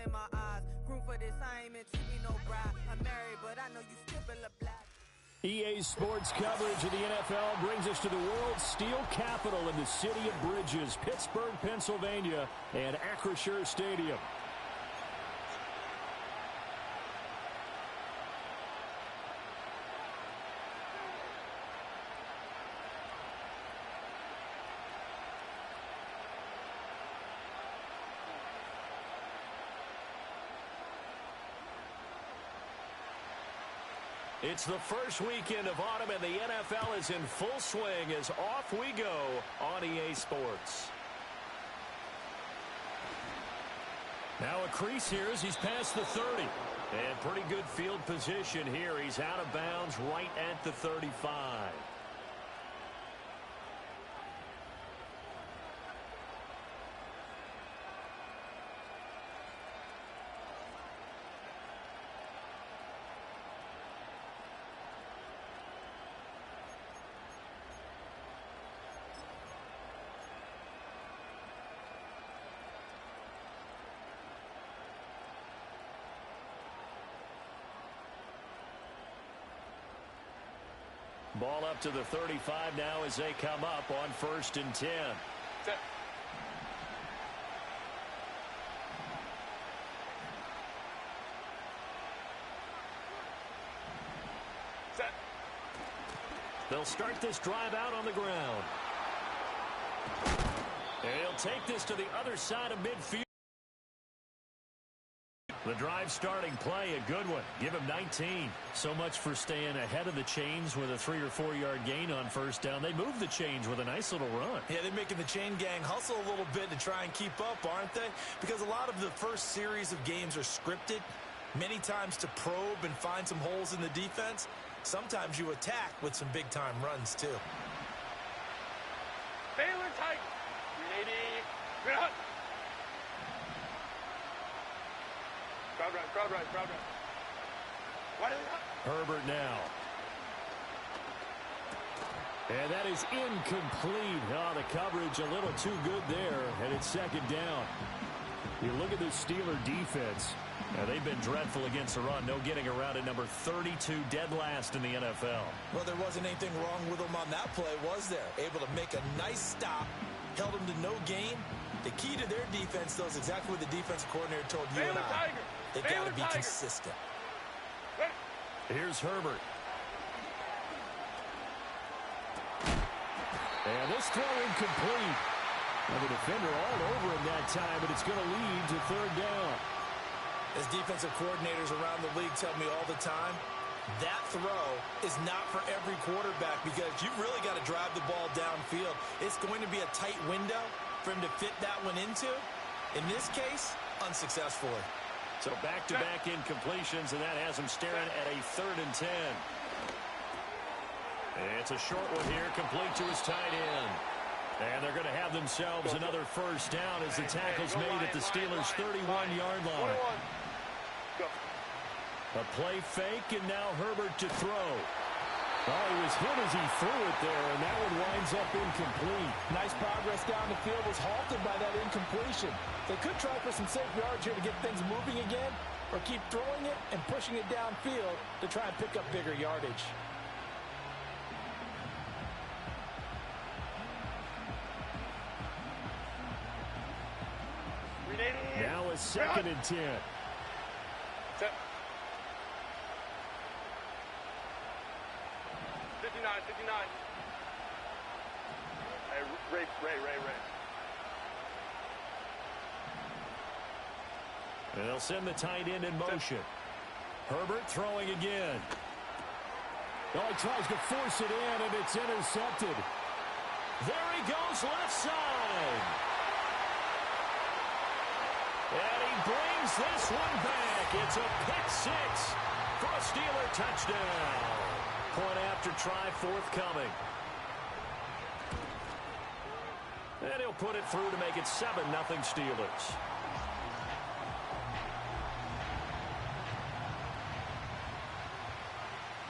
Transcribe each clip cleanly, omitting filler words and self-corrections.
in my eyes. Room for this, I ain't meant to be no bride. I'm married, but I know you still feel a black. EA Sports coverage of the NFL brings us to the world's steel capital in the city of Bridges, Pittsburgh, Pennsylvania, and Acrisure Stadium. It's the first weekend of autumn, and the NFL is in full swing as off we go on EA Sports. Now a crease here as he's past the 30. And pretty good field position here. He's out of bounds right at the 35. Ball up to the 35 now as they come up on 1st and 10. Set. Set. They'll start this drive out on the ground. And he'll take this to the other side of midfield. The drive starting play, a good one. Give him 19. So much for staying ahead of the chains with a 3 or 4 yard gain on 1st down. They move the chains with a nice little run. Yeah, they're making the chain gang hustle a little bit to try and keep up, aren't they? Because a lot of the first series of games are scripted, many times to probe and find some holes in the defense. Sometimes you attack with some big-time runs, too. Baylor Tigers. 380. Crowd run, crowd run, crowd run. Why do they not? Herbert now. And that is incomplete. Oh, the coverage a little too good there, and it's 2nd down. You look at this Steeler defense. Now, they've been dreadful against the run. No getting around at number 32, dead last in the NFL. Well, there wasn't anything wrong with them on that play, was there? Able to make a nice stop, held them to no gain. The key to their defense, though, is exactly what the defensive coordinator told you and I. They've got to be consistent. Here's Herbert. And this throw incomplete. And the defender all over him that time, but it's going to lead to 3rd down. As defensive coordinators around the league tell me all the time, that throw is not for every quarterback because you've really got to drive the ball downfield. It's going to be a tight window for him to fit that one into. In this case, unsuccessfully. So back-to-back incompletions, and that has him staring at a 3rd and 10. It's a short one here, complete to his tight end. And they're going to have themselves another 1st down as the tackle's made at the Steelers' 31-yard line. A play fake, and now Herbert to throw. Oh, he was hit as he threw it there, and that one winds up incomplete. Nice progress down the field was halted by that incompletion. They could try for some safe yards here to get things moving again, or keep throwing it and pushing it downfield to try and pick up bigger yardage. Now a 2nd and 10. Set. 59, 59. Hey, Ray. And they'll send the tight end in motion. Herbert throwing again. Oh, he tries to force it in, and it's intercepted. There he goes, left side. And he brings this one back. It's a pick 6 for a Steeler touchdown. Point after try forthcoming. And he'll put it through to make it 7-0 Steelers.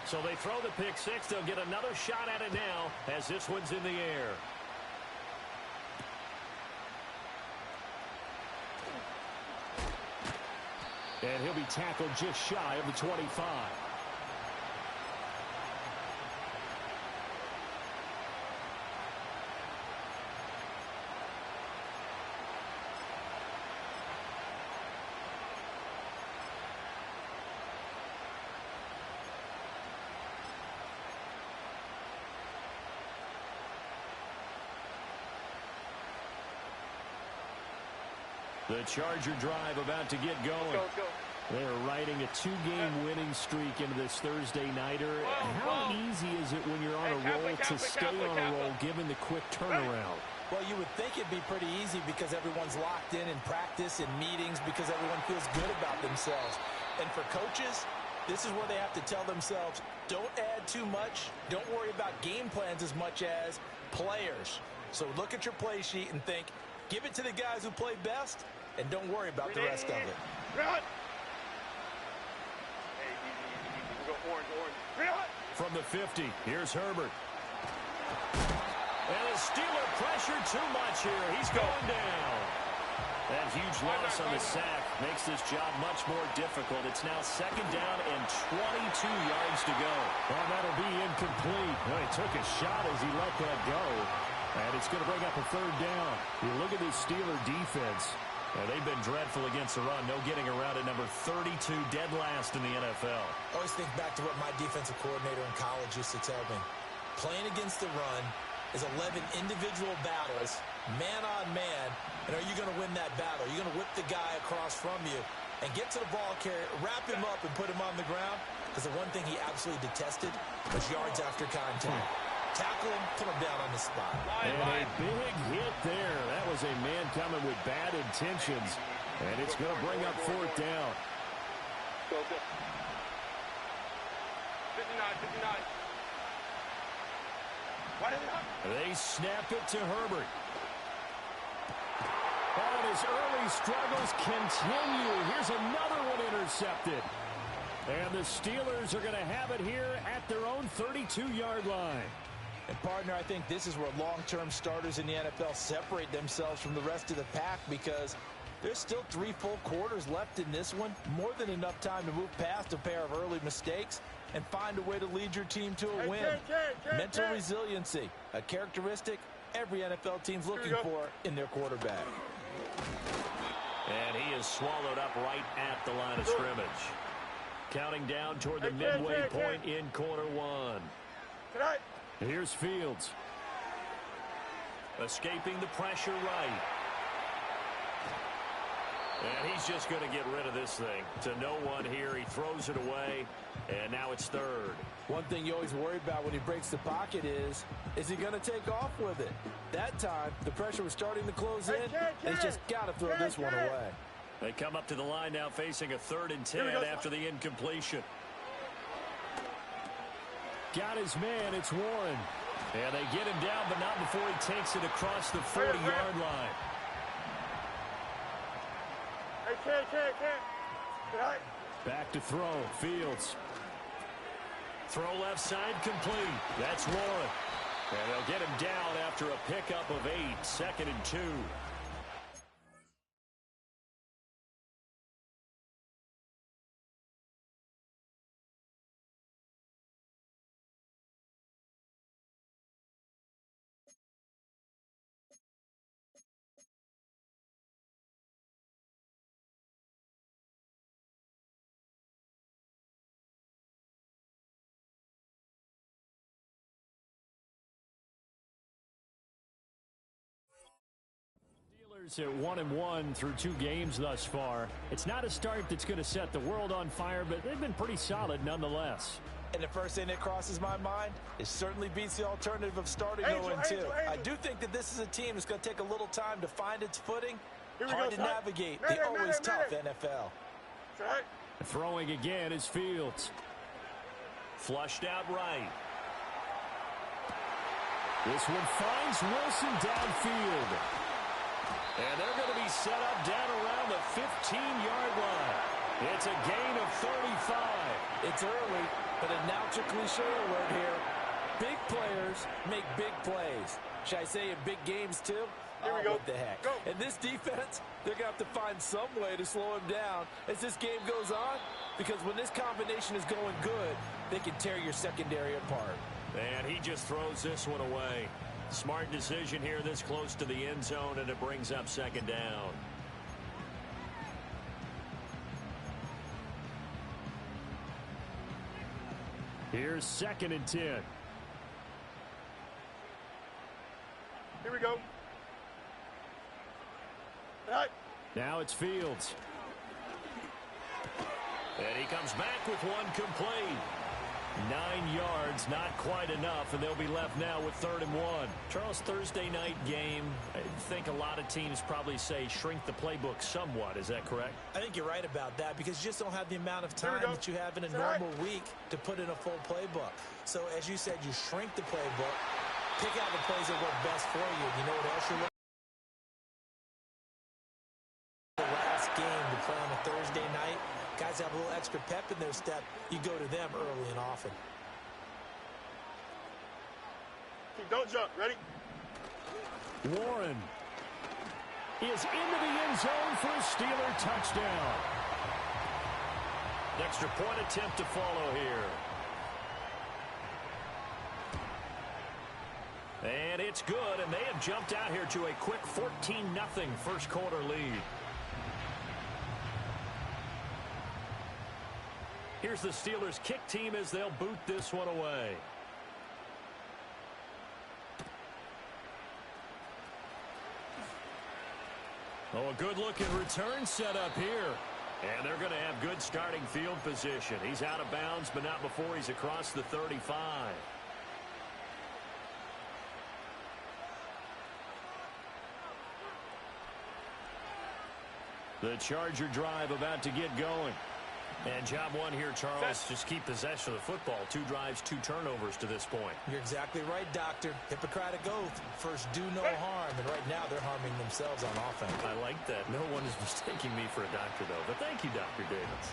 So they throw the pick 6. They'll get another shot at it now as this one's in the air. And he'll be tackled just shy of the 25. The Charger drive about to get going. Let's go. They're riding a 2-game winning streak into this Thursday nighter. How easy is it when you're on a roll to stay on a roll given the quick turnaround? Well, you would think it'd be pretty easy because everyone's locked in practice and meetings because everyone feels good about themselves. And for coaches, this is where they have to tell themselves, don't add too much. Don't worry about game plans as much as players. So look at your play sheet and think, give it to the guys who play best, and don't worry about the rest of it. Run! Hey, easy. We go orange. Run! From the 50, here's Herbert. And the Steeler pressure too much here. He's going down. That huge loss on the sack makes this job much more difficult. It's now 2nd down and 22 yards to go. Well, that'll be incomplete. Well, he took a shot as he let that go. And it's going to bring up a 3rd down. You look at this Steeler defense. They've been dreadful against the run. No getting around at number 32, dead last in the NFL. I always think back to what my defensive coordinator in college used to tell me. Playing against the run is 11 individual battles, man on man. And are you going to win that battle? Are you going to whip the guy across from you and get to the ball carrier, wrap him up, and put him on the ground? Because the one thing he absolutely detested was yards after contact. Tackle him, put him down on the spot. And a big hit there. That was a man coming with bad intentions. And it's going to bring up 4th down. Go. 59. Why did They snap it to Herbert. And his early struggles continue. Here's another one intercepted. And the Steelers are going to have it here at their own 32-yard line. And, partner, I think this is where long-term starters in the NFL separate themselves from the rest of the pack because there's still 3 full quarters left in this one. More than enough time to move past a pair of early mistakes and find a way to lead your team to a win. Mental resiliency, a characteristic every NFL team's looking for in their quarterback. And he is swallowed up right at the line of scrimmage. Counting down toward the midway point in quarter 1. Here's Fields. Escaping the pressure right. And he's just going to get rid of this thing. To no one here. He throws it away. And now it's 3rd. One thing you always worry about when he breaks the pocket is he going to take off with it? That time, the pressure was starting to close in. He's just got to throw this one away. They come up to the line now facing a 3rd and 10 after the incompletion. Got his man. It's Warren. And they get him down, but not before he takes it across the 40-yard line. Back to throw. Fields. Throw left side complete. That's Warren. And they'll get him down after a pickup of 8. 2nd and 2. At 1-1 through 2 games thus far. It's not a start that's going to set the world on fire, but they've been pretty solid nonetheless. And the first thing that crosses my mind is certainly beats the alternative of starting 0-2. I do think that this is a team that's going to take a little time to find its footing. Hard to navigate the always tough NFL. Throwing again is Fields. Flushed out right. This one finds Wilson downfield. And they're going to be set up down around the 15-yard line. It's a gain of 35. It's early, but announce a cliche alert here. Big players make big plays. Should I say in big games, too? Here we go. What the heck? Go. And this defense, they're going to have to find some way to slow him down as this game goes on, because when this combination is going good, they can tear your secondary apart. And he just throws this one away. Smart decision here this close to the end zone, and it brings up second down. Here's 2nd and 10. Here we go. Right. Now it's Fields. And he comes back with one complete. 9 yards, not quite enough, and they'll be left now with 3rd and 1. Charles, Thursday night game, I think a lot of teams probably say shrink the playbook somewhat. Is that correct? I think you're right about that, because you just don't have the amount of time that you have in a normal week to put in a full playbook. So, as you said, you shrink the playbook, pick out the plays that work best for you. You know what else you're looking for? The last game to play on a Thursday night, guys have a little extra pep in their step. You go to them early and often. Don't jump. Ready? Warren is into the end zone for a Steeler touchdown. An extra point attempt to follow here. And it's good, and they have jumped out here to a quick 14-0 first quarter lead. Here's the Steelers' kick team as they'll boot this one away. Oh, a good-looking return set up here. And they're going to have good starting field position. He's out of bounds, but not before he's across the 35. The Charger drive about to get going. And job one here, Charles, just keep possession of the football. 2 drives, 2 turnovers to this point. You're exactly right, Doctor. Hippocratic oath. First, do no harm. And right now, they're harming themselves on offense. I like that. No one is mistaking me for a doctor, though. But thank you, Dr. Davis.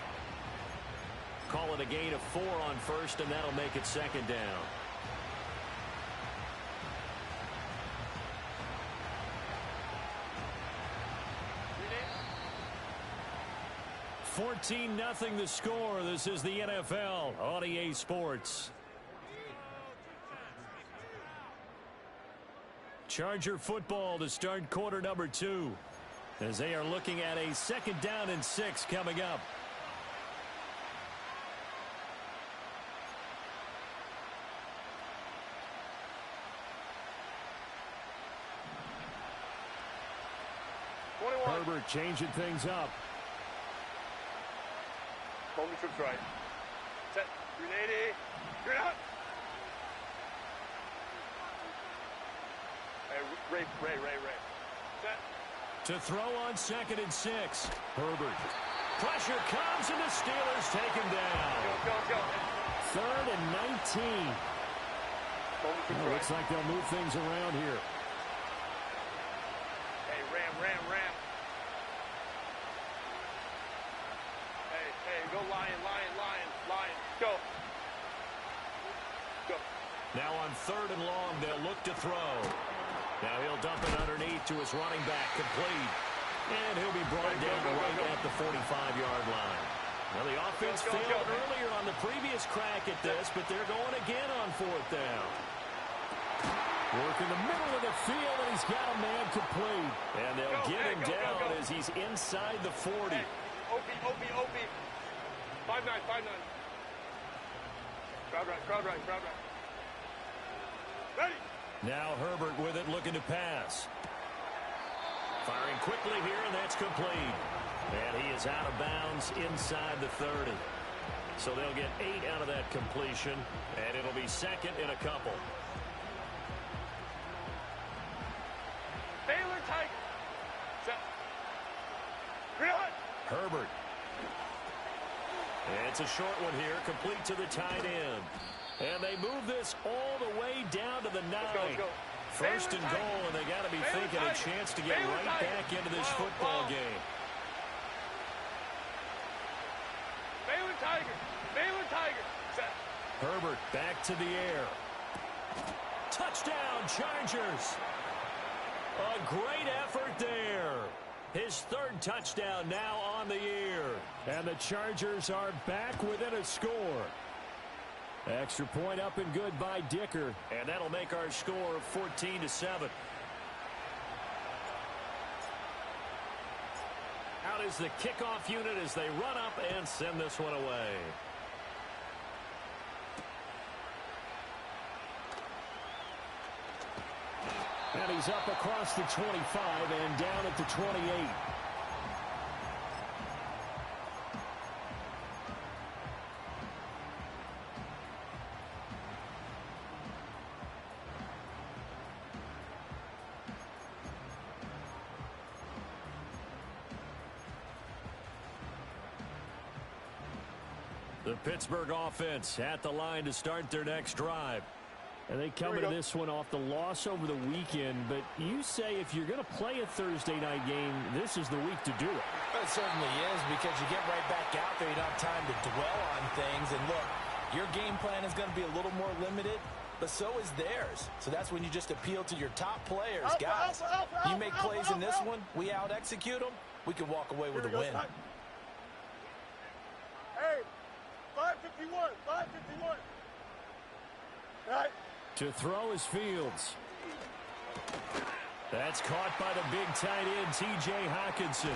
Call it a gain of 4 on first, and that'll make it second down. 14-0 the score. This is the NFL on EA Sports. Charger football to start quarter number 2 as they are looking at a 2nd down and 6 coming up. Herbert changing things up. Homie trips right. Set. 380. You're out. Hey, Ray. Set. To throw on 2nd and 6. Herbert. Pressure comes, and the Steelers take him down. Go. 3rd and 19. Looks like they'll move things around here. Hey, Ram. Hey, go Lion. Go. Now on 3rd and long, they'll look to throw. Now he'll dump it underneath to his running back, complete. And he'll be brought down right at the 45-yard line. Now the offense failed earlier on the previous crack at this, but they're going again on 4th down. Work in the middle of the field, and he's got a man complete. And they'll get him down as he's inside the 40. Hey, OP. 5-9. Crowd right. Ready. Now Herbert with it, looking to pass. Firing quickly here, and that's complete. And he is out of bounds inside the 30. So they'll get 8 out of that completion, and it'll be 2nd in a couple. Baylor Tiger. Set. Herbert. And it's a short one here, complete to the tight end. And they move this all the way down to the 9. Let's go. 1st and goal, and they got to be thinking a chance to get right back into this football game. Baylor Tiger. Set. Herbert back to the air. Touchdown, Chargers. A great effort there. His third touchdown now on the year. And the Chargers are back within a score. Extra point up and good by Dicker. And that'll make our score 14-7. Out is the kickoff unit as they run up and send this one away. And he's up across the 25 and down at the 28. The Pittsburgh offense at the line to start their next drive. And they come into this one off the loss over the weekend, but you say if you're going to play a Thursday night game, this is the week to do it. It certainly is, because you get right back out there. You don't have time to dwell on things. And look, your game plan is going to be a little more limited, but so is theirs. So that's when you just appeal to your top players. Guys, you make plays in this one, we out-execute them, we can walk away with a win. Hey, 551, 551. Right. To throw is Fields. That's caught by the big tight end, T.J. Hockenson.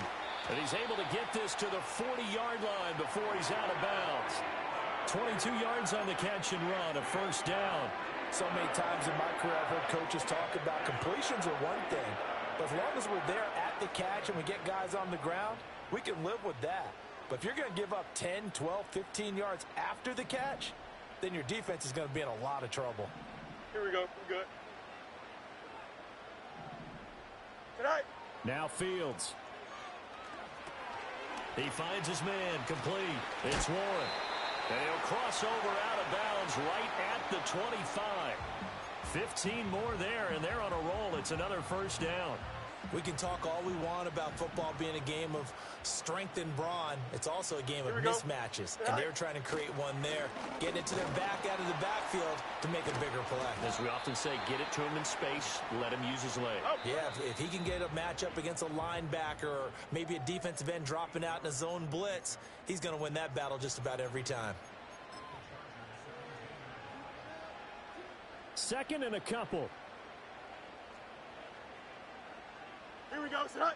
And he's able to get this to the 40-yard line before he's out of bounds. 22 yards on the catch and run, a first down. So many times in my career I've heard coaches talk about completions are one thing. But as long as we're there at the catch and we get guys on the ground, we can live with that. But if you're going to give up 10, 12, 15 yards after the catch, then your defense is going to be in a lot of trouble. Here we go. We're good. Tonight. Now Fields. He finds his man complete. It's Warren. And he'll cross over out of bounds right at the 25. 15 more there, and they're on a roll. It's another first down. We can talk all we want about football being a game of strength and brawn. It's also a game of mismatches, and they're trying to create one there, getting it to their back out of the backfield to make a bigger play. As we often say, get it to him in space, let him use his leg. Yeah, if he can get a matchup against a linebacker or maybe a defensive end dropping out in a zone blitz, he's going to win that battle just about every time. Second and a couple. Here we go, son.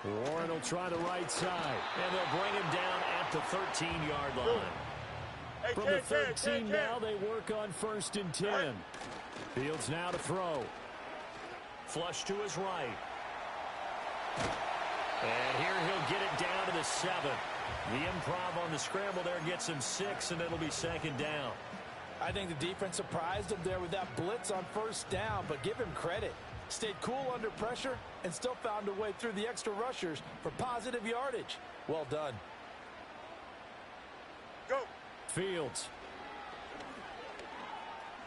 Warren will try the right side, and they'll bring him down at the 13-yard line. Hey, From the 13 now, they work on 1st and 10. Fields now to throw. Flush to his right. And here he'll get it down to the 7. The improv on the scramble there gets him 6, and it'll be second down. I think the defense surprised him there with that blitz on 1st down, but give him credit. Stayed cool under pressure and still found a way through the extra rushers for positive yardage. Well done. Go. Fields.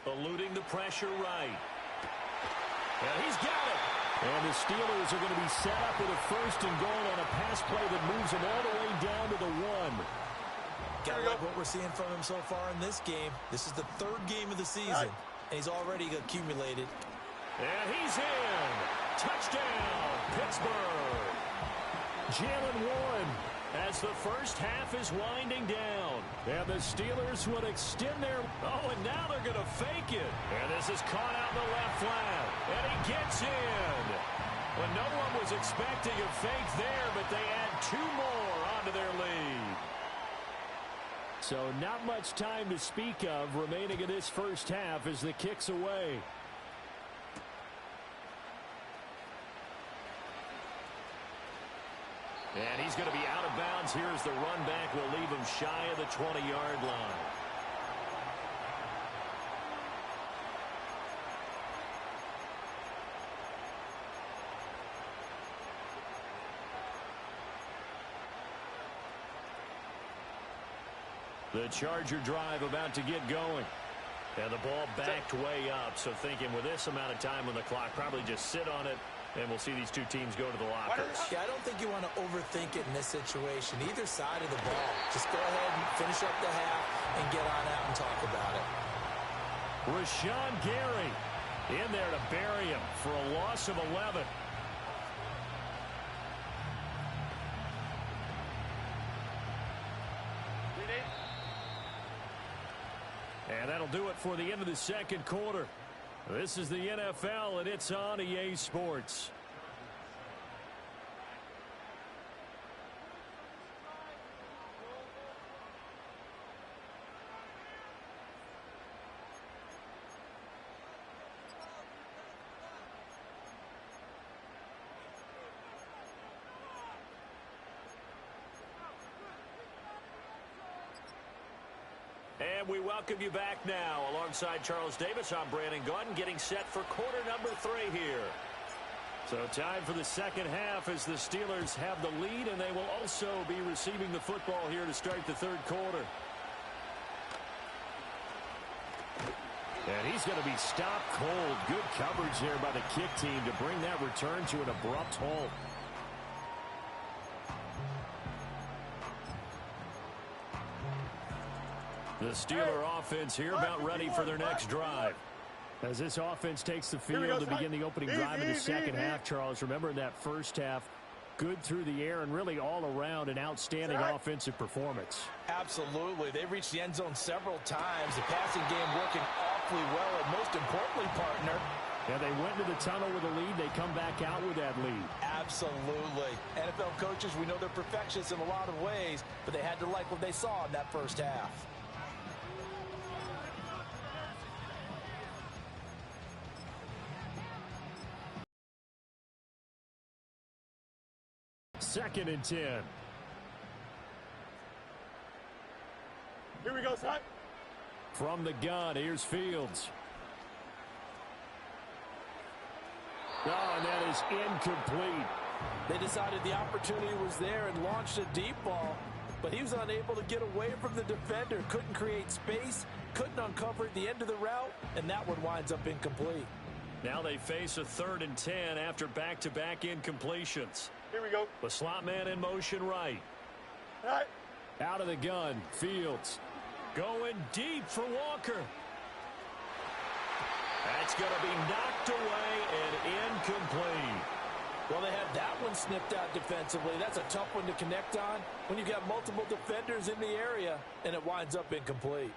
Eluding the pressure right. And he's got it. And the Steelers are going to be set up with a 1st and goal on a pass play that moves him all the way down to the 1. Gotta like what we're seeing from him so far in this game. This is the 3rd game of the season, and he's already accumulated. And he's in. Touchdown, Pittsburgh. Jalen Warren as the first half is winding down. And the Steelers will extend their... Oh, and now they're going to fake it. And this is caught out in the left flat. And he gets in. When no one was expecting a fake there, but they add 2 more onto their lead. So not much time to speak of remaining in this first half as the kick's away. And he's going to be out of bounds here as the run back will leave him shy of the 20-yard line. The Charger drive about to get going. And the ball backed way up. So thinking with this amount of time on the clock, probably just sit on it, and we'll see these two teams go to the lockers. Yeah, I don't think you want to overthink it in this situation. Either side of the ball. Just go ahead and finish up the half and get on out and talk about it. Rashawn Gary In there to bury him for a loss of 11. And that'll do it for the end of the second quarter. This is the NFL, and it's on EA Sports. And we welcome you back now. Alongside Charles Davis, I'm Brandon Gaudin, getting set for quarter number 3 here. So time for the second half as the Steelers have the lead, and they will also be receiving the football here to start the third quarter. And he's going to be stopped cold. Good coverage there by the kick team to bring that return to an abrupt halt. The Steeler offense here about ready for their next drive. As this offense takes the field to begin the opening drive in the second half, Charles, remember in that first half, good through the air and really all around an outstanding offensive performance. Absolutely. They reached the end zone several times. The passing game working awfully well, and most importantly, partner, yeah, they went into the tunnel with a lead. They come back out with that lead. Absolutely. NFL coaches, we know they're perfectionists in a lot of ways, but they had to like what they saw in that first half. Second and 10. Here we go, son. From the gun, here's Fields. Oh, and that is incomplete. They decided the opportunity was there and launched a deep ball, but he was unable to get away from the defender. Couldn't create space, couldn't uncover at the end of the route, and that one winds up incomplete. Now they face a 3rd and 10 after back-to-back incompletions. Here we go. The slot man in motion right. All right. Out of the gun, Fields. Going deep for Walker. That's going to be knocked away and incomplete. Well, they had that one snipped out defensively. That's a tough one to connect on when you got multiple defenders in the area, and it winds up incomplete.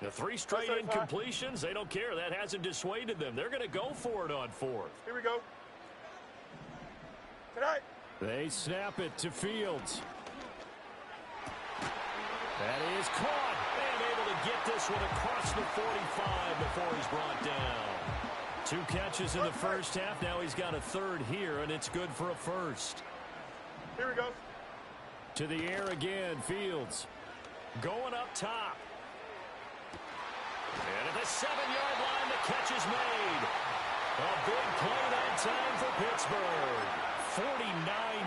The 3 straight incompletions, they don't care. That hasn't dissuaded them. They're going to go for it on 4th. Here we go. Tonight. They snap it to Fields. That is caught. And able to get this one across the 45 before he's brought down. 2 catches in the first half. Now he's got a 3rd here, and it's good for a 1st. Here we go. To the air again, Fields. Going up top. And at the 7-yard line, the catch is made. A big play that time for Pittsburgh. 49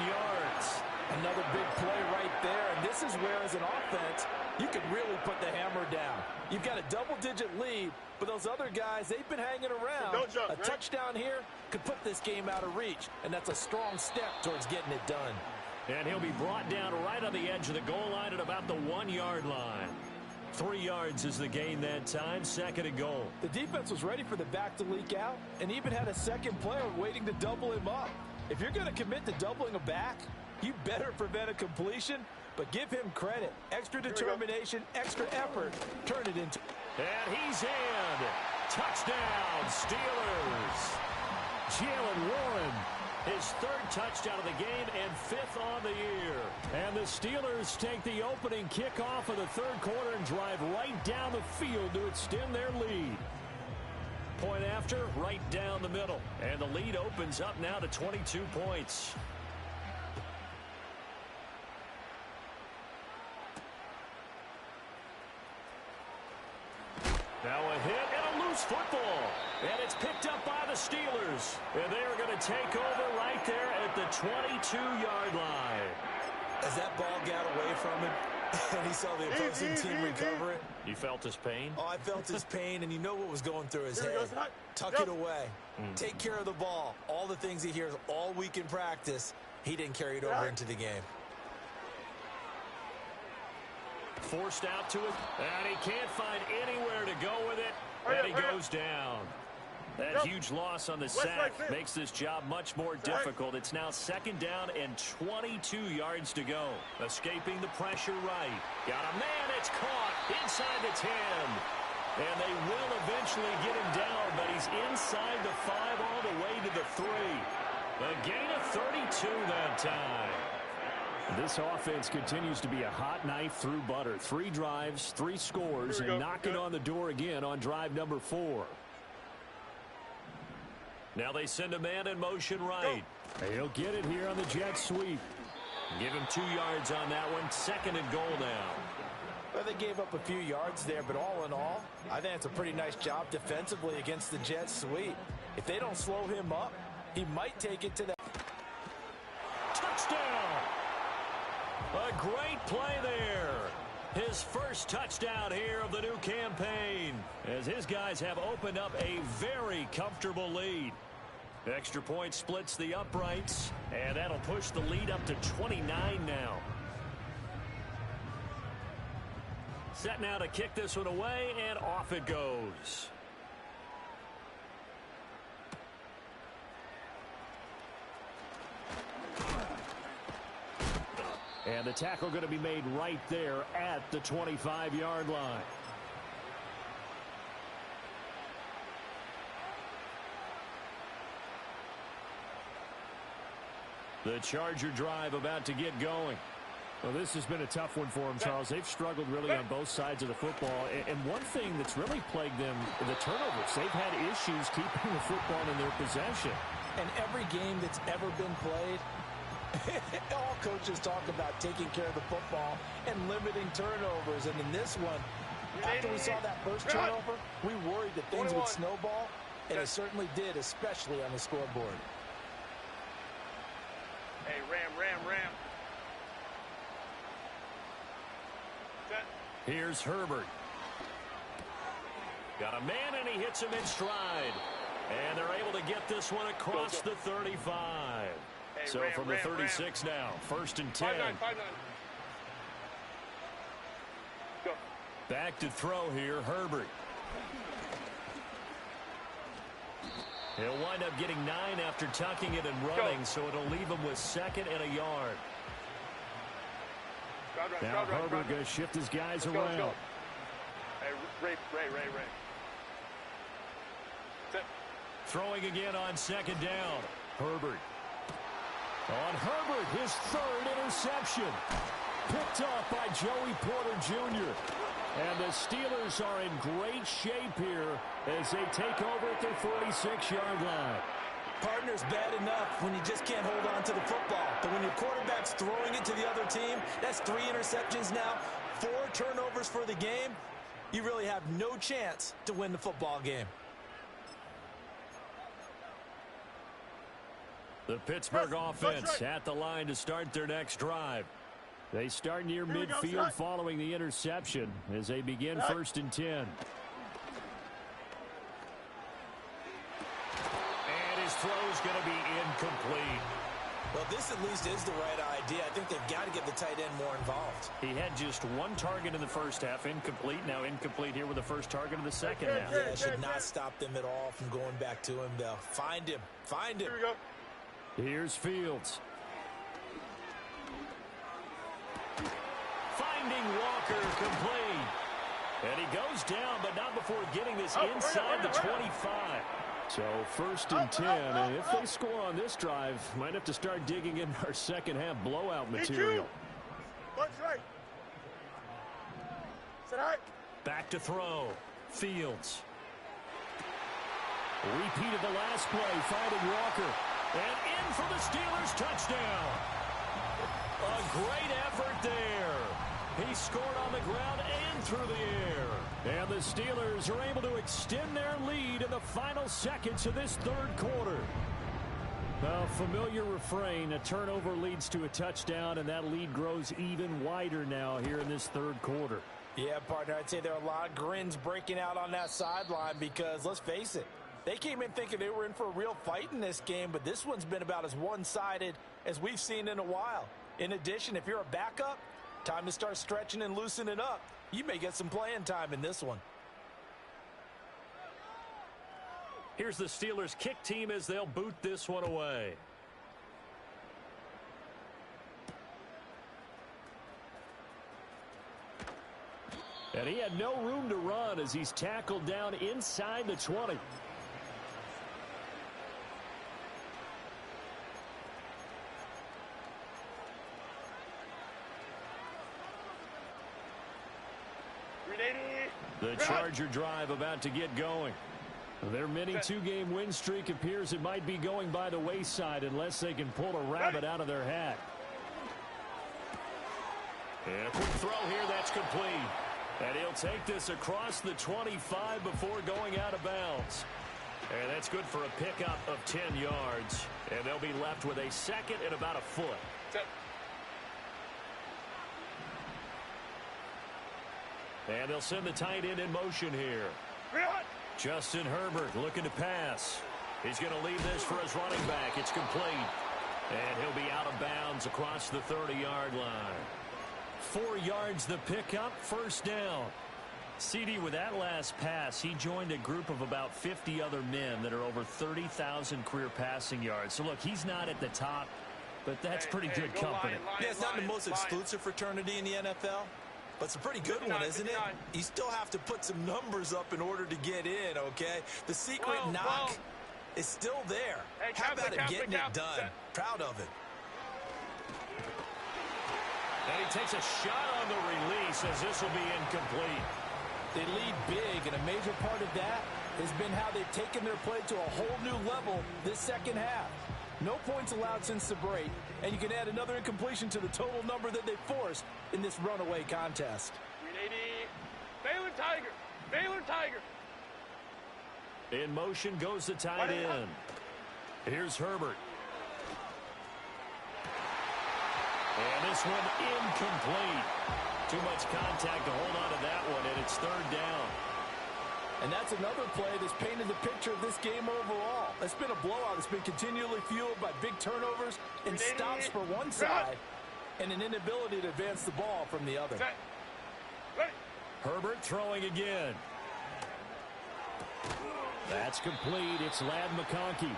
yards. Another big play right there, and this is where, as an offense, you can really put the hammer down. You've got a double-digit lead, but those other guys, they've been hanging around. Don't jump, a touchdown here could put this game out of reach, and that's a strong step towards getting it done. And he'll be brought down right on the edge of the goal line at about the 1-yard line. 3 yards is the gain that time, 2nd and goal. The defense was ready for the back to leak out and even had a second player waiting to double him up. If you're going to commit to doubling a back, you better prevent a completion, but give him credit. Extra determination, extra effort, turn it into. And he's in. Touchdown, Steelers. Jalen Warren, his 3rd touchdown of the game and 5th on the year. And the Steelers take the opening kickoff of the 3rd quarter and drive right down the field to extend their lead. Point after, right down the middle. And the lead opens up now to 22 points. Now a hit and a loose football. And it's picked up by the Steelers. And they are going to take over right there at the 22-yard line. As that ball got away from him, and he saw the opposing team recover it. You felt his pain? Oh, I felt his pain, and you know what was going through his head. Tuck it away. Take care of the ball. All the things he hears all week in practice, he didn't carry it over into the game. Forced out to it, and he can't find anywhere to go with it, and he goes down. That huge loss on the sack makes this job much more difficult. It's now 2nd down and 22 yards to go. Escaping the pressure right. Got a man, it's caught inside the 10. And they will eventually get him down, but he's inside the 5 all the way to the 3. A gain of 32 that time. This offense continues to be a hot knife through butter. 3 drives, 3 scores, and knocking on the door again on drive number 4. Now they send a man in motion right. He'll get it here on the jet sweep. Give him 2 yards on that one. 2nd and goal now. Well, they gave up a few yards there, but all in all, I think it's a pretty nice job defensively against the jet sweep. If they don't slow him up, he might take it to the touchdown. A great play there. His first touchdown here of the new campaign, as his guys have opened up a very comfortable lead. Extra point splits the uprights, and that'll push the lead up to 29 now. Set now to kick this one away, and off it goes. And the tackle going to be made right there at the 25-yard line. The Charger drive about to get going. Well, this has been a tough one for them, Charles. They've struggled really on both sides of the football. And one thing that's really plagued them, the turnovers. They've had issues keeping the football in their possession. And every game that's ever been played, all coaches talk about taking care of the football and limiting turnovers. And in this one, after we saw that first turnover, we worried that things would snowball, and it certainly did, especially on the scoreboard. Hey, ram. Here's Herbert. Got a man, and he hits him in stride. And they're able to get this one across the 35. Hey, so from the 36 now, 1st and 10. 5-9. Go. Back to throw here, Herbert. He'll wind up getting 9 after tucking it and running, so it'll leave him with 2nd and a yard. Now Herbert going to shift his guys around. Let's go. Hey, Ray. Sit. Throwing again on 2nd down. Herbert. On Herbert, his 3rd interception. Picked off by Joey Porter Jr. And the Steelers are in great shape here as they take over at their 46-yard line. Partner's bad enough when you just can't hold on to the football. But when your quarterback's throwing it to the other team, that's 3 interceptions now, 4 turnovers for the game. You really have no chance to win the football game. The Pittsburgh offense at the line to start their next drive. They start near midfield following the interception as they begin 1st and 10. And his throw's going to be incomplete. Well, this at least is the right idea. I think they've got to get the tight end more involved. He had just 1 target in the first half, incomplete. Now incomplete here with the first target of the second half. Yeah, it should not stop them at all from going back to him, though. Find him. Here we go. Here's Fields. Finding Walker complete. And he goes down, but not before getting this inside the 25. So 1st and 10, and if they score on this drive, might have to start digging in our second half blowout material. Right. Back to throw. Fields. Repeated the last play, finding Walker. And in for the Steelers touchdown. A great effort there. He scored on the ground and through the air. And the Steelers are able to extend their lead in the final seconds of this 3rd quarter. A familiar refrain, a turnover leads to a touchdown, and that lead grows even wider now here in this 3rd quarter. Yeah, partner, I'd say there are a lot of grins breaking out on that sideline because, let's face it, they came in thinking they were in for a real fight in this game, but this one's been about as one-sided as we've seen in a while. In addition, if you're a backup, Time to start stretching and loosening up. You may get some playing time in this one. Here's the Steelers' kick team as they'll boot this one away. And he had no room to run as he's tackled down inside the 20. The Charger drive about to get going. Their mini two-game win streak appears it might be going by the wayside unless they can pull a rabbit out of their hat. And a quick throw here, that's complete. And he'll take this across the 25 before going out of bounds. And that's good for a pickup of 10 yards. And they'll be left with a second and about a foot. And they'll send the tight end in motion here. Justin Herbert looking to pass. He's going to leave this for his running back. It's complete. And he'll be out of bounds across the 30-yard line. 4 yards the pickup, first down. CD, with that last pass, he joined a group of about 50 other men that are over 30,000 career passing yards. So, look, he's not at the top, but that's pretty good company. Yeah, it's not the most exclusive fraternity in the NFL, but it's a pretty good one, isn't it? You still have to put some numbers up in order to get in, okay? The secret knock is still there. How about it getting it done? Proud of it. And he takes a shot on the release as this will be incomplete. They lead big, and a major part of that has been how they've taken their play to a whole new level this second half. No points allowed since the break, and you can add another incompletion to the total number that they forced in this runaway contest. 380. Baylor Tiger. Baylor Tiger. In motion goes the tight end. Here's Herbert. And this one incomplete. Too much contact to hold on to that one, and it's third down. And that's another play that's painted the picture of this game overall. It's been a blowout. It's been continually fueled by big turnovers and stops for one side and an inability to advance the ball from the other. Herbert throwing again. That's complete. It's Ladd McConkey.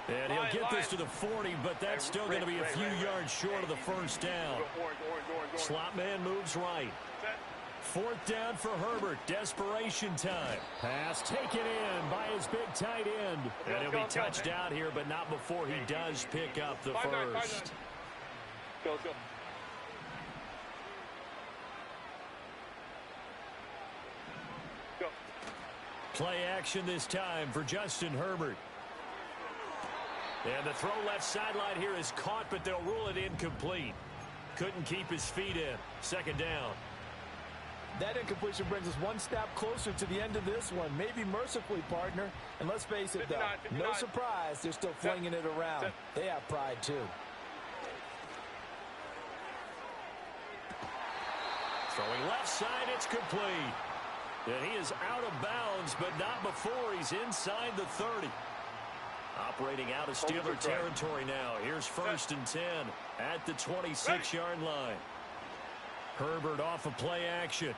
And he'll get this to the 40, but that's still going to be a few yards short of the first down. Slot man moves right. Fourth down for Herbert. Desperation time. Pass taken in by his big tight end. And he'll be touched out here, but not before he does pick up the first. Go. Play action this time for Justin Herbert. And the throw left sideline here is caught, but they'll rule it incomplete. Couldn't keep his feet in. Second down. That incompletion brings us one step closer to the end of this one. Maybe mercifully, partner. And let's face it, though, no surprise, they're still flinging it around. They have pride, too. Throwing left side, it's complete. And he is out of bounds, but not before he's inside the 30. Operating out of Steeler territory now. Here's first and 10 at the 26-yard line. Herbert off of play action.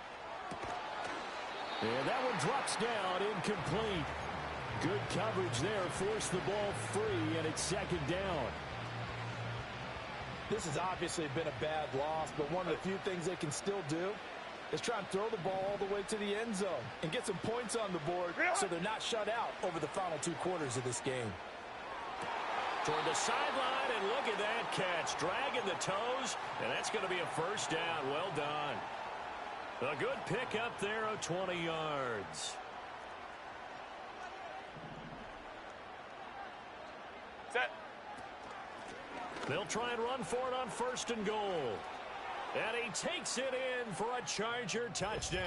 And that one drops down, incomplete. Good coverage there, forced the ball free, and it's second down. This has obviously been a bad loss, but one of the few things they can still do is try and throw the ball all the way to the end zone and get some points on the board so they're not shut out over the final 2 quarters of this game. Toward the sideline, and look at that catch. Dragging the toes, and that's going to be a first down. Well done. A good pickup there of 20 yards. Set. They'll try and run for it on first and goal. And he takes it in for a Charger touchdown.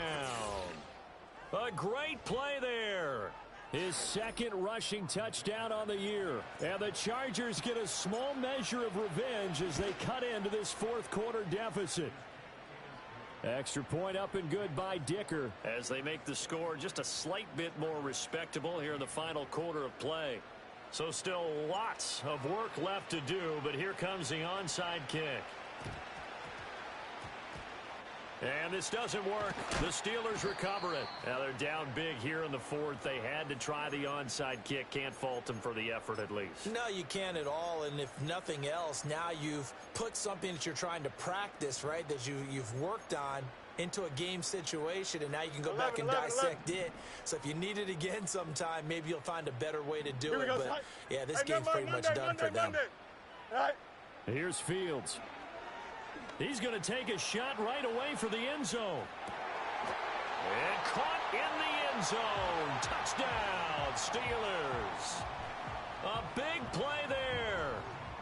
A great play there. His second rushing touchdown on the year. And the Chargers get a small measure of revenge as they cut into this fourth quarter deficit. Extra point up and good by Dicker as they make the score just a slight bit more respectable here in the final quarter of play. So still lots of work left to do, but here comes the onside kick. And this doesn't work. The Steelers recover it. Now they're down big here in the fourth. They had to try the onside kick. Can't fault them for the effort at least. No, you can't at all. And if nothing else, now you've put something that you're trying to practice, right, that you've worked on into a game situation, and now you can go back and dissect it. So if you need it again sometime, maybe you'll find a better way to do it. But, yeah, this game's pretty much done for them. Here's Fields. He's going to take a shot right away for the end zone. And caught in the end zone. Touchdown, Steelers. A big play there.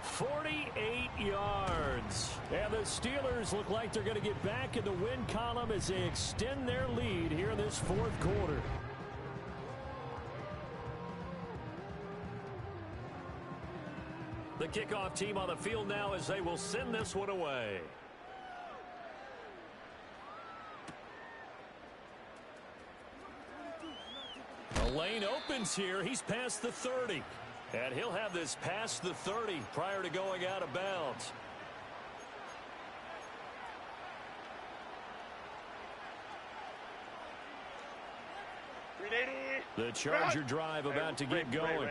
48 yards. And the Steelers look like they're going to get back in the win column as they extend their lead here in this fourth quarter. The kickoff team on the field now as they will send this one away. The lane opens here. He's past the 30. And he'll have this past the 30 prior to going out of bounds. The Charger drive about to get going.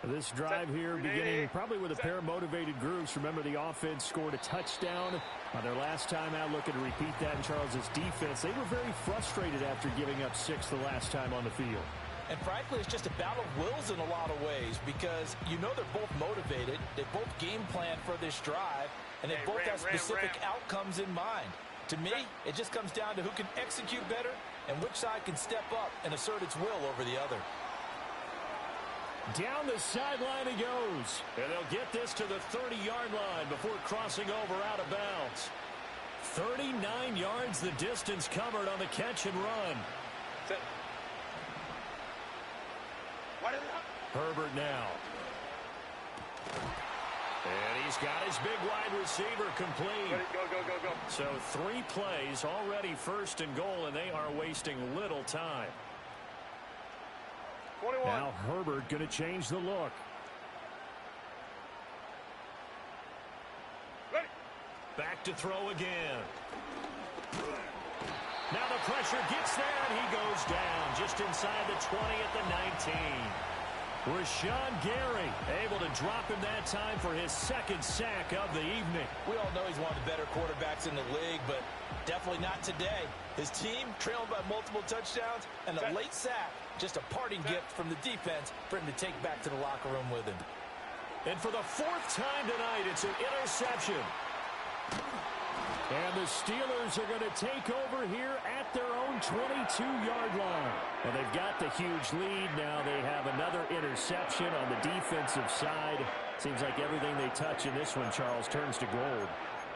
This drive here beginning probably with a pair of motivated groups. Remember, the offense scored a touchdown on their last time out. Looking to repeat that in Charles's defense. They were very frustrated after giving up 6 the last time on the field. And frankly, it's just a battle of wills in a lot of ways because you know they're both motivated. They both game plan for this drive, and they both have specific outcomes in mind. To me, it just comes down to who can execute better and which side can step up and assert its will over the other. Down the sideline he goes. And they'll get this to the 30-yard line before crossing over out of bounds. 39 yards the distance covered on the catch and run. Herbert now. And he's got his big wide receiver complete. Go. So 3 plays already first and goal, and they are wasting little time. 21. Now Herbert going to change the look. Ready. Back to throw again. Now the pressure gets there, and he goes down just inside the 20 at the 19. Rashawn Gary able to drop him that time for his second sack of the evening. We all know he's one of the better quarterbacks in the league, but definitely not today. His team trailed by multiple touchdowns, and a late sack, just a parting gift from the defense for him to take back to the locker room with him. And for the 4th time tonight, it's an interception. And the Steelers are going to take over here at their own 22-yard line. Well, they've got the huge lead. Now they have another interception on the defensive side. Seems like everything they touch in this one, Charles, turns to gold.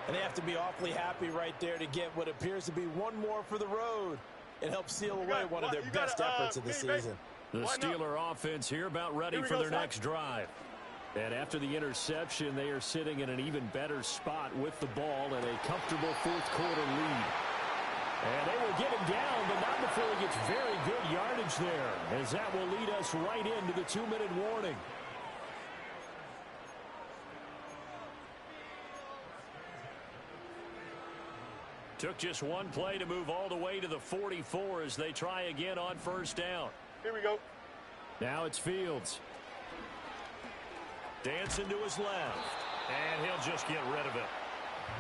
And they have to be awfully happy right there to get what appears to be one more for the road. It helps seal away one of their best efforts of the season. The Steeler offense here about ready for their next drive. And after the interception, they are sitting in an even better spot with the ball and a comfortable fourth-quarter lead. And they will get him down, but not before he gets very good yardage there, as that will lead us right into the 2-minute warning. Took just one play to move all the way to the 44 as they try again on first down. Here we go. Now it's Fields. Dancing to his left. And he'll just get rid of it.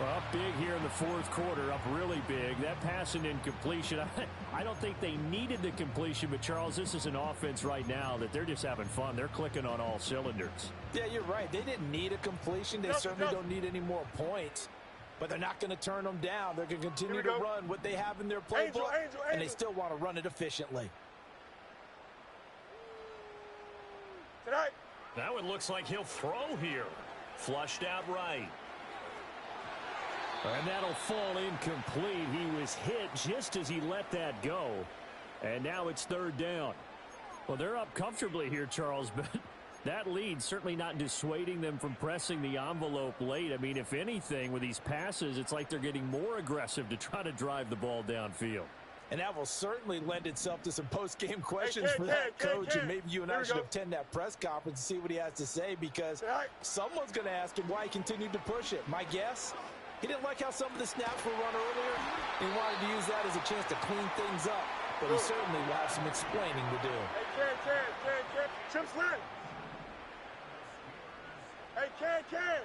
Well, up big here in the fourth quarter, up really big. That pass and incompletion, I don't think they needed the completion, but Charles, this is an offense right now that they're just having fun. They're clicking on all cylinders. Yeah, you're right. They didn't need a completion. They certainly don't need any more points, but they're not going to turn them down. They're going to continue to run what they have in their playbook, and they still want to run it efficiently. Tonight. That one looks like he'll throw here. Flushed out right. And that'll fall incomplete. He was hit just as he let that go. And now it's third down. Well, they're up comfortably here, Charles, but that lead certainly not dissuading them from pressing the envelope late. I mean, if anything, with these passes, it's like they're getting more aggressive to try to drive the ball downfield. And that will certainly lend itself to some post-game questions for that coach. And maybe you and I should attend that press conference and see what he has to say, because someone's going to ask him why he continued to push it. My guess, He didn't like how some of the snaps were run earlier. He wanted to use that as a chance to clean things up. But he certainly will have some explaining to do. Hey, Ken. Chip slant. Hey, Ken.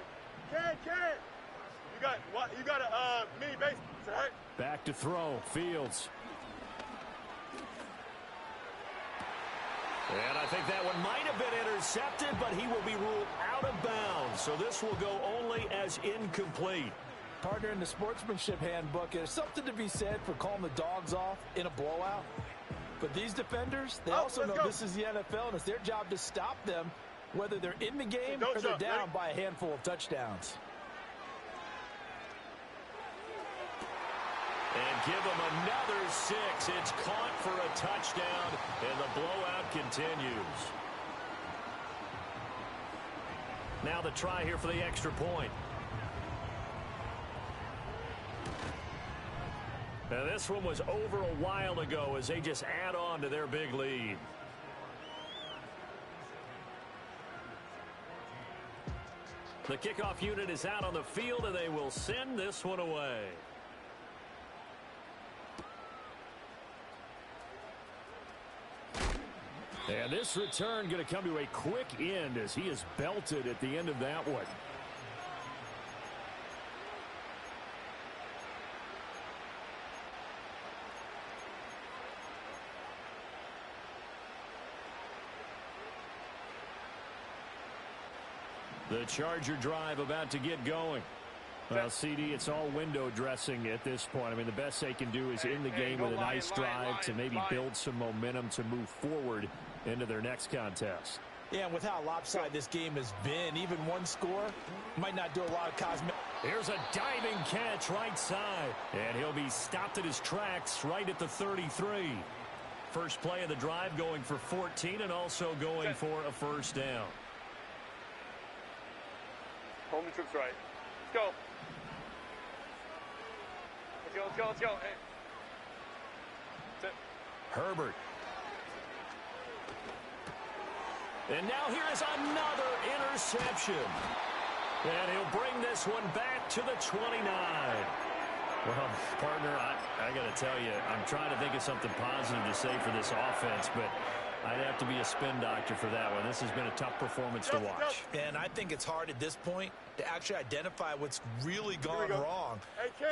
You got a mini base, right? Back to throw, Fields. And I think that one might have been intercepted, but he will be ruled out of bounds. So this will go only as incomplete. Partner, in the sportsmanship handbook, there's something to be said for calling the dogs off in a blowout. But these defenders, they also know this is the NFL, and it's their job to stop them, whether they're in the game or they're down by a handful of touchdowns. And give them another 6. It's caught for a touchdown, and the blowout continues. Now the try here for the extra point. Now this one was over a while ago as they just add on to their big lead. The kickoff unit is out on the field, and they will send this one away. And this return going to come to a quick end as he is belted at the end of that one. The Charger drive about to get going. Well, CD, it's all window dressing at this point. I mean, the best they can do is in the game with a nice drive to maybe build some momentum to move forward into their next contest. Yeah, and with how lopsided this game has been, even one score might not do a lot of cosmetic. Here's a diving catch right side, and he'll be stopped at his tracks right at the 33. First play of the drive going for 14 and also going for a first down. Home the troops right. Let's go. Let's go. Hey. Herbert. And now here is another interception. And he'll bring this one back to the 29. Well, partner, I got to tell you, I'm trying to think of something positive to say for this offense, but I'd have to be a spin doctor for that one. This has been a tough performance to watch. And I think it's hard at this point to actually identify what's really gone wrong.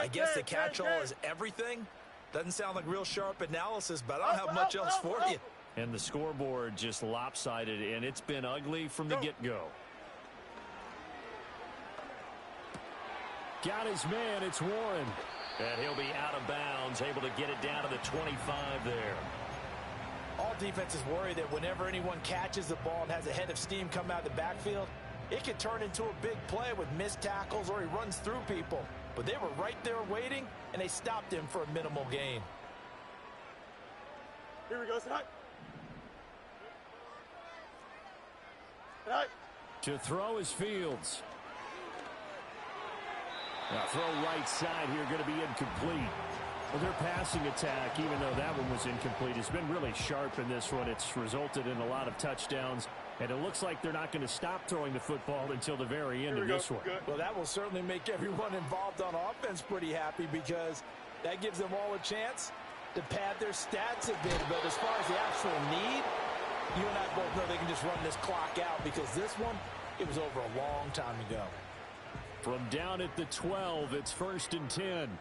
I guess the catch-all is everything. Doesn't sound like real sharp analysis, but I don't have much else for you. And the scoreboard just lopsided, and it's been ugly from the get-go. Got his man, it's Warren. And he'll be out of bounds, able to get it down to the 25 there. All defenses worry that whenever anyone catches the ball and has a head of steam come out of the backfield, it could turn into a big play with missed tackles or he runs through people. But they were right there waiting, and they stopped him for a minimal gain. Here we go, tonight. To throw is Fields. Now throw right side here, going to be incomplete. Well, their passing attack, even though that one was incomplete, has been really sharp in this one. It's resulted in a lot of touchdowns, and it looks like they're not going to stop throwing the football until the very end of this one. Well, that will certainly make everyone involved on offense pretty happy because that gives them all a chance to pad their stats a bit. But as far as the actual need, you and I both know they can just run this clock out because this one, it was over a long time ago. From down at the 12, it's 1st and 10.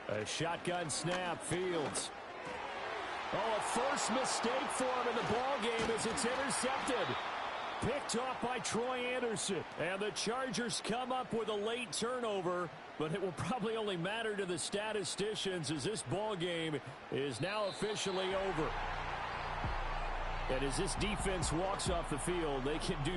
A shotgun snap, Fields. Oh, a first mistake for him in the ball game as it's intercepted. Picked off by Troy Anderson. And the Chargers come up with a late turnover, but it will probably only matter to the statisticians as this ball game is now officially over. And as this defense walks off the field, they can do